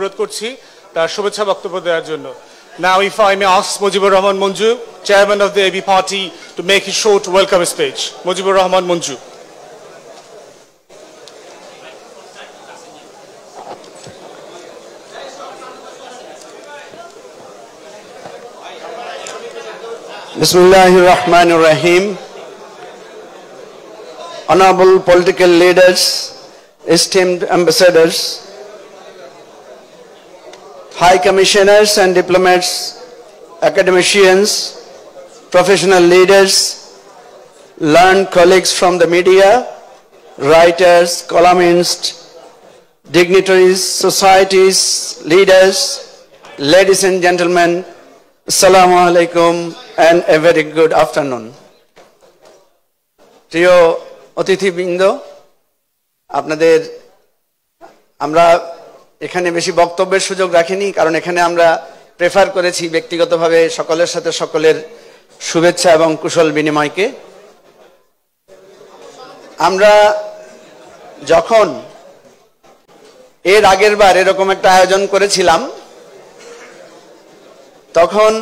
অনুরোধ করছি তার শুভেচ্ছা বক্তব্য দেওয়ার জন্য। Now if I may ask Mujibur Rahman Munju, Chairman of the AB Party, to make his short welcome speech. Mujibur Rahman Munju. Bismillahirrahmanirrahim. Honorable political leaders, esteemed ambassadors, high commissioners and diplomats, academicians, professional leaders, learned colleagues from the media, writers, columnists, dignitaries, societies, leaders, ladies and gentlemen, Assalamu alaikum and a very good afternoon. প্রিয় অতিথিবৃন্দ, আপনাদের আমরা এখানে বেশি বক্তব্যের সুযোগ রাখিনি, কারণ এখানে আমরা প্রেফার করেছি ব্যক্তিগতভাবে সকলের সাথে সকলের শুভেচ্ছা এবং কুশল বিনিময়কে। আমরা যখন এর আগের বার এরকম একটা আয়োজন করেছিলাম, তখন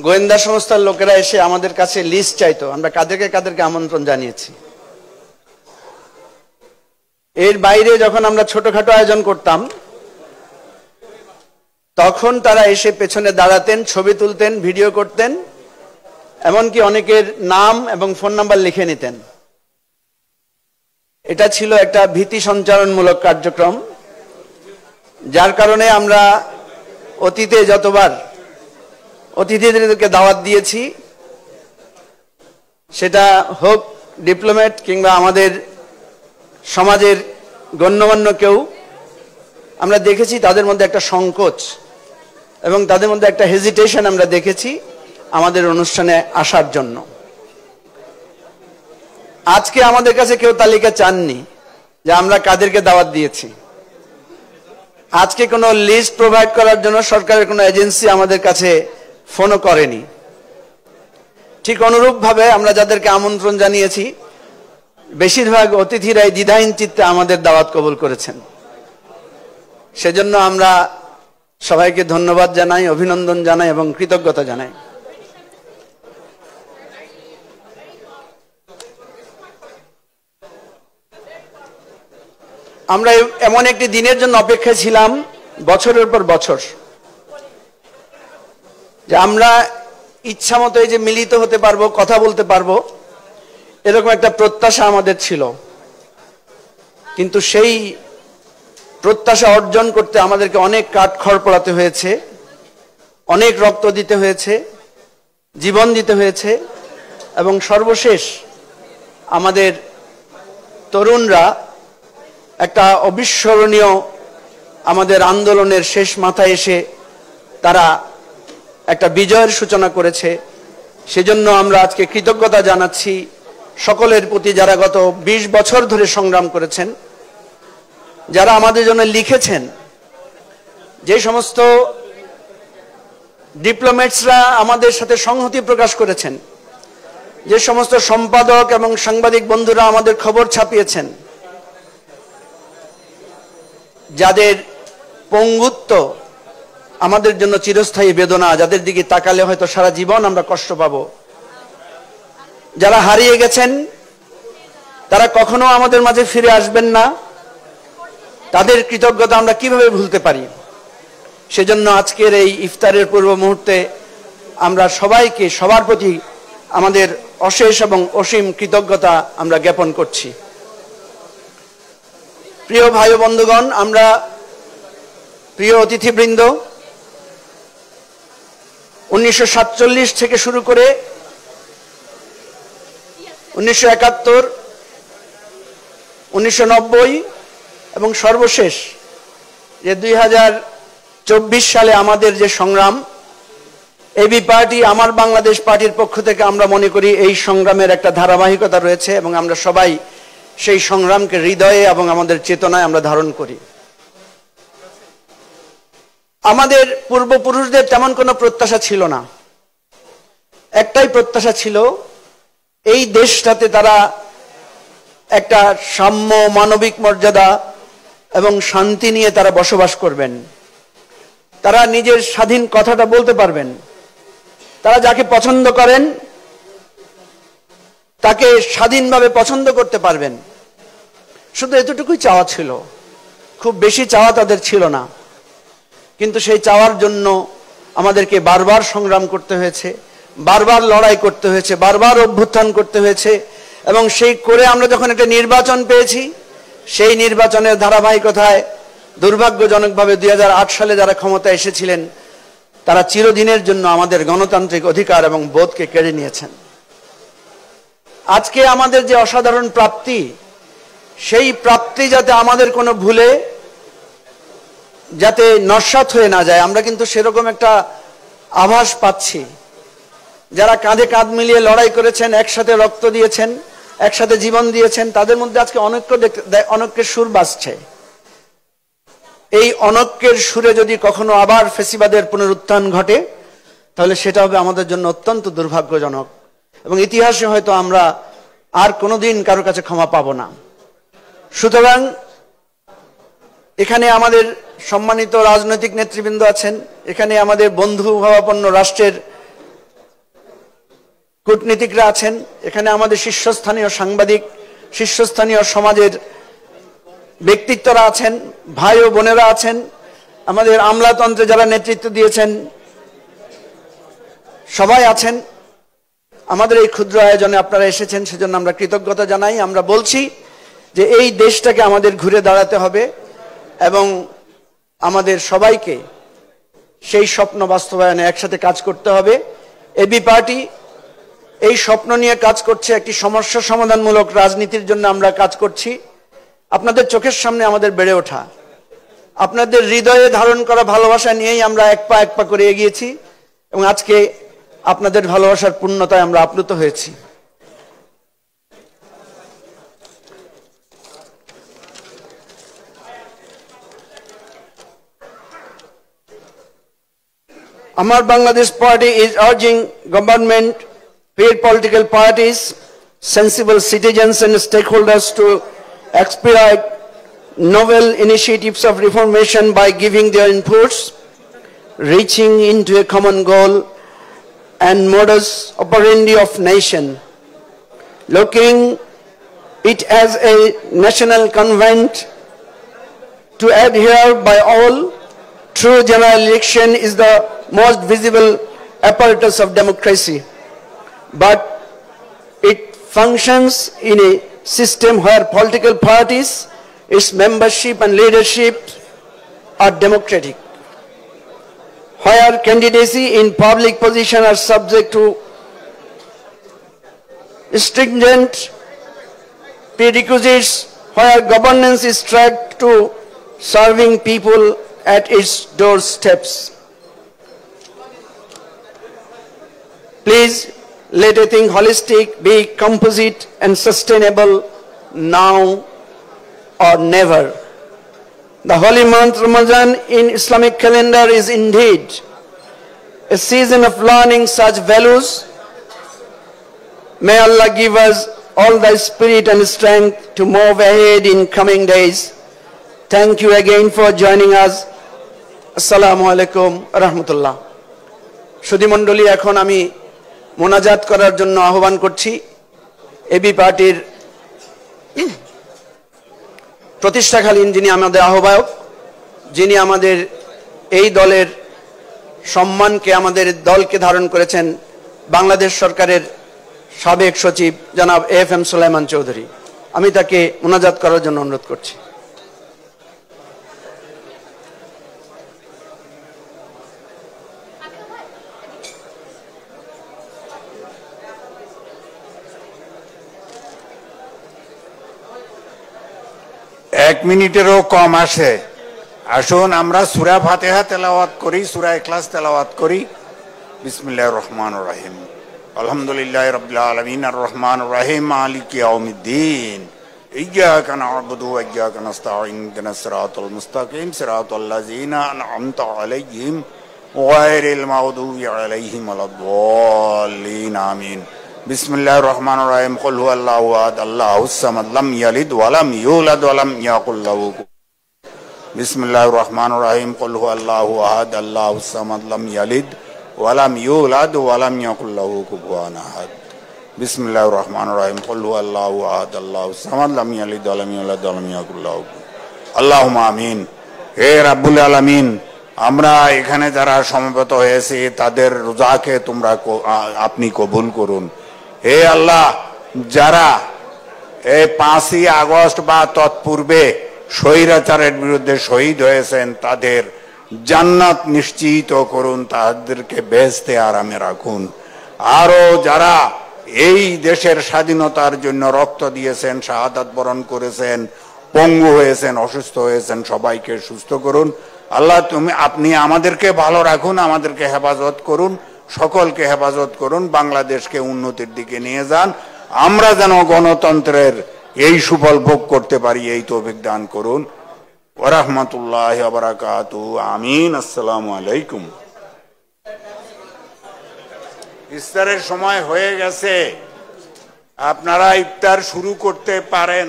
গোয়েন্দা সংস্থার লোকেরা এসে আমাদের কাছে লিস্ট চাইতো, আমরা কাদেরকে কাদেরকে আমন্ত্রণ জানিয়েছি। এর বাইরে যখন আমরা ছোটখাটো আয়োজন করতাম, তখন তারা এসে পেছনে দাঁড়াতেন, ছবি তুলতেন, ভিডিও করতেন, এমনকি অনেকের নাম এবং ফোন নাম্বার লিখে নিতেন। এটা ছিল একটা ভীতি সঞ্চারণমূলক কার্যক্রম, যার কারণে আমরা অতীতে যতবার অতিথিদেরকে দাওয়াত দিয়েছি, সেটা হোক ডিপ্লোম্যাট কিংবা আমাদের সমাজের গণ্যমান্য কেউ, আমরা দেখেছি তাদের মধ্যে একটা সংকোচ এবং তাদের মধ্যে একটা হেজিটেশন আমরা দেখেছি আমাদের অনুষ্ঠানে আসার জন্য। আজকে আমাদের কাছে কেউ তালিকা চাননি যে আমরা কাদেরকে দাওয়াত দিয়েছি। আজকে কোনো লিস্ট প্রোভাইড করার জন্য সরকারের কোনো এজেন্সি আমাদের কাছে ফোনও করেনি। ঠিক অনুরূপভাবে আমরা যাদেরকে আমন্ত্রণ জানিয়েছি, বেশিরভাগ অতিথিরাই দ্বিধাহীন চিত্তে আমাদের দাওয়াত কবুল করেছেন। সেজন্য আমরা সবাইকে ধন্যবাদ জানাই, অভিনন্দন জানাই এবং কৃতজ্ঞতা জানাই। আমরা এমন একটি দিনের জন্য অপেক্ষায় ছিলাম বছরের পর বছর, যে আমরা ইচ্ছা মতো এই যে মিলিত হতে পারবো, কথা বলতে পারবো, এরকম একটা প্রত্যাশা আমাদের ছিল। কিন্তু সেই প্রত্যাশা অর্জন করতে আমাদেরকে অনেক কাঠখড় পোড়াতে হয়েছে, অনেক রক্ত দিতে হয়েছে, জীবন দিতে হয়েছে, এবং সর্বশেষ আমাদের তরুণরা একটা অবিস্মরণীয় আমাদের আন্দোলনের শেষ মাথায় এসে তারা একটা বিজয়ের সূচনা করেছে। সেজন্য আমরা আজকে কৃতজ্ঞতা জানাচ্ছি সকলের প্রতি, যারা গত 20 বছর ধরে সংগ্রাম করেছেন, যারা আমাদের জন্য লিখেছেন, যে সমস্ত ডিপ্লোম্যাটসরা আমাদের সাথে সংহতি প্রকাশ করেছেন, যে সমস্ত সম্পাদক এবং সাংবাদিক বন্ধুরা আমাদের খবর ছাপিয়েছেন, যাদের পঙ্গুত্ব আমাদের জন্য চিরস্থায়ী বেদনা, যাদের দিকে তাকালে হয়তো সারা জীবন আমরা কষ্ট পাবো, যারা হারিয়ে গেছেন, তারা কখনো আমাদের মাঝে ফিরে আসবেন না, তাদের কৃতজ্ঞতা আমরা কিভাবে ভুলতে পারি। সেজন্য আজকের এই ইফতারের পূর্ব মুহূর্তে আমরা সবাইকে, সবার প্রতি আমাদের অশেষ এবং অসীম কৃতজ্ঞতা আমরা জ্ঞাপন করছি। প্রিয় ভাই ও বন্ধুগণ, আমরা, প্রিয় অতিথিবৃন্দ, 1947 থেকে শুরু করে 1971, 1990 এবং সর্বশেষ যে 2024 সালে আমাদের যে সংগ্রাম, এবি পার্টি, আমার বাংলাদেশ পার্টির পক্ষ থেকে আমরা মনে করি এই সংগ্রামের একটা ধারাবাহিকতা রয়েছে এবং আমরা সবাই সেই সংগ্রামকে হৃদয়ে এবং আমাদের চেতনায় আমরা ধারণ করি। আমাদের পূর্বপুরুষদের তেমন কোনো প্রত্যাশা ছিল না, একটাই প্রত্যাশা ছিল, এই দেশটাতে তারা একটা সাম্য, মানবিক মর্যাদা এবং শান্তি নিয়ে তারা বসবাস করবেন। তারা নিজের স্বাধীন কথাটা বলতে পারবেন, তারা যাকে পছন্দ করেন তাকে স্বাধীনভাবে পছন্দ করতে পারবেন। শুধু এতটুকুই চাওয়া ছিল, খুব বেশি চাওয়া তাদের ছিল না, কিন্তু সেই চাওয়ার জন্য আমাদেরকে বারবার সংগ্রাম করতে হয়েছে, বারবার লড়াই করতে হয়েছে, বারবার অভ্যুত্থান করতে হয়েছে। এবং সেই করে আমরা যখন একটা নির্বাচন পেয়েছি, সেই নির্বাচনের ধারাবাহিকতায় দুর্ভাগ্যজনকভাবে 2008 সালে যারা ক্ষমতায় এসেছিলেন তারা চিরদিনের জন্য আমাদের গণতান্ত্রিক অধিকার এবং বোধকে কেড়ে নিয়েছেন। আজকে আমাদের যে অসাধারণ প্রাপ্তি, সেই প্রাপ্তি যাতে আমাদের কোনো ভুলে যাতে নস্যাৎ হয়ে না যায়, আমরা কিন্তু সেরকম একটা আভাস পাচ্ছি। যারা কাঁধে কাঁধ মিলিয়ে লড়াই করেছেন, একসাথে রক্ত দিয়েছেন, একসাথে জীবন দিয়েছেন, তাদের মধ্যে আজকে অনৈক্যের সুর বাজছে। এই অনৈক্যের সুরে যদি কখনো আবার ফেসিবাদের পুনরুত্থান ঘটে, তাহলে সেটা হবে আমাদের জন্য অত্যন্ত দুর্ভাগ্যজনক, এবং ইতিহাসে হয়তো আমরা আর কোনোদিন কারো কাছে ক্ষমা পাবো না। সুতরাং এখানে আমাদের সম্মানিত রাজনৈতিক নেতৃবৃন্দ আছেন, এখানে আমাদের বন্ধু ভাবাপন্ন রাষ্ট্রের কূটনীতিকরা আছেন, এখানে আমাদের শীর্ষস্থানীয় সাংবাদিক, শীর্ষস্থানীয় সমাজের ব্যক্তিত্বরা আছেন, ভাই ও বোনেরা আছেন, আমাদের আমলাতন্ত্রে যারা নেতৃত্ব দিয়েছেন সবাই আছেন। আমাদের এই ক্ষুদ্র আয়োজনে আপনারা এসেছেন, সেজন্য আমরা কৃতজ্ঞতা জানাই। আমরা বলছি যে এই দেশটাকে আমাদের ঘুরে দাঁড়াতে হবে এবং আমাদের সবাইকে সেই স্বপ্ন বাস্তবায়নে একসাথে কাজ করতে হবে। এবি পার্টি এই স্বপ্ন নিয়ে কাজ করছে, একটি সমস্যা সমাধানমূলক রাজনীতির জন্য আমরা কাজ করছি। আপনাদের চোখের সামনে আমাদের বেড়ে ওঠা, আপনাদের হৃদয়ে ধারণ করা ভালোবাসা নিয়েই আমরা এক পা করে এগিয়েছি, এবং আজকে আপনাদের ভালোবাসার পূর্ণতায় আমরা আপ্লুত হয়েছি। Amar Bangladesh Party is urging government, peer political parties, sensible citizens and stakeholders to expedite novel initiatives of reformation by giving their inputs, reaching into a common goal and modus operandi of nation. Looking it as a national convent to adhere by all, true general election is the most visible apparatus of democracy, but it functions in a system where political parties, its membership and leadership are democratic, where candidacy in public position are subject to stringent prerequisites, where governance is tracked to serving people at its doorsteps. Please let a thing holistic be composite and sustainable now or never. The holy month Ramadan in Islamic calendar is indeed a season of learning such values. May Allah give us all the spirit and strength to move ahead in coming days. Thank you again for joining us. Assalamu alaikum rahmatullah. সুধী মণ্ডলী, এখন আমি মোনাজাত করার জন্য আহ্বান করছি AB পার্টির প্রতিষ্ঠাকালীন যিনি আমাদের আহ্বায়ক, যিনি আমাদের এই দলের সম্মানকে, আমাদের দলকে ধারণ করেছেন, বাংলাদেশ সরকারের সাবেক সচিব জনাব এফএম সুলাইমান চৌধুরী। আমি তাকে মোনাজাত করার জন্য অনুরোধ করছি। এক মিনিটেরও কম আসে। আসুন আমরা সূরা ফাতিহা তেলাওয়াত করি, সূরা ইখলাস তেলাওয়াত করি। বিসমিল্লাহির রহমানির রহিম। আলহামদুলিল্লাহি রাব্বিল আলামিন আর রহমানির রহিম মালিকি ইয়াউমিদ্দিন। ইয়্যাকা না'বুদু ওয়া ইয়্যাকা নাস্তাঈন ইহদিনাস সিরাতাল মুস্তাকিম সিরাতাল লাযিনা আন'আমতা আলাইহিম গায়রিল মাগদুবি আলাইহিম ওয়ালাদ-দাল্লিন আমিন। বিসমিল্লাহির রহমানির রহিম। কুল হুয়াল্লাহু আহাদ আল্লাহুস সামাদ লাম ইয়ালিদ ওয়া লাম ইউলাদ ওয়া লাম ইয়াকুল লাহু বিসমিল্লাহির রহমানির রহিম কুল হুয়াল্লাহু আহাদ আল্লাহুস সামাদ লাম ইয়ালিদ ওয়া লাম ইউলাদ ওয়া লাম ইয়াকুল লাহু কুফুয়ান আহাদ বিসমিল্লাহির রহমানির রহিম কুল হুয়াল্লাহু আহাদ আল্লাহুস সামাদ লাম ইয়ালিদ ওয়া লাম ইউলাদ ওয়া লাম ইয়াকুল লাহু আল্লাহুম্মা আমিন। হে রাব্বুল আলামিন, আমরা এখানে যারা সমবেত হয়েছি তাদের রোজাকে আপনি কবুল করুন। হে আল্লাহ, যারা এই 5ই আগস্ট বা তৎপূর্বে স্বৈরাচারের বিরুদ্ধে শহীদ হয়েছেন তাদের জান্নাত নিশ্চিত করুন, তাদেরকে বেহেশতে আরামে রাখুন। আরো যারা এই দেশের স্বাধীনতার জন্য রক্ত দিয়েছেন, শাহাদাত বরণ করেছেন, পঙ্গু হয়েছেন, অসুস্থ হয়েছেন, সবাইকে সুস্থ করুন। আল্লাহ আপনি আমাদেরকে ভালো রাখুন, আমাদেরকে হেফাজত করুন, সকলকে হেফাজত করুন, বাংলাদেশকে উন্নতির দিকে নিয়ে যান। আমরা যেন গণতন্ত্রের এই সুফল ভোগ করতে পারি, এই তৌফিক দান করুন। ওয়া রাহমাতুল্লাহি ওয়া বারাকাতুহু। আমিন। আসসালামু আলাইকুম। ইফতারের সময় হয়ে গেছে, আপনারা ইফতার শুরু করতে পারেন।